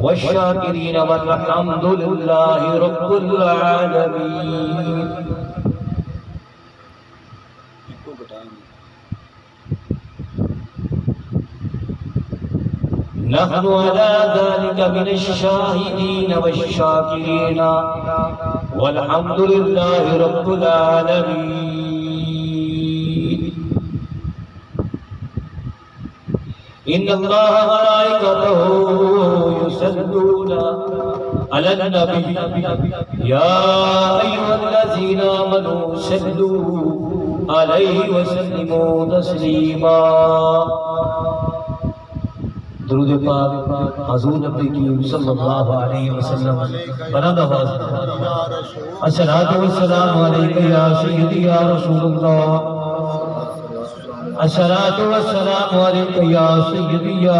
वश्शाकिरीन वल्हम्दुलिल्लाहि रब्बिल आलमीन। नहनु अला ज़ालिका मिनश्शाहिदीन वश्शाकिरीन वल्हम्दुलिल्लाहि रब्बिल आलमीन। इन्नल्लाह व मलाइकतहु युसल्लूना अलन नबी या अय्युहल्लज़ीना आमनू सल्लू अलैहि व सल्लिमू तस्लीमा। दुरूद पाक हुज़ूर नबी करीम सल्लल्लाहु अलैहि वसल्लम बुलंद आवाज़ में अस्सलातु वस्सलामु अलैका या सय्यदी या रसूलल्लाह, अस्सलातु वस्सलामु अलैका या सय्यदी या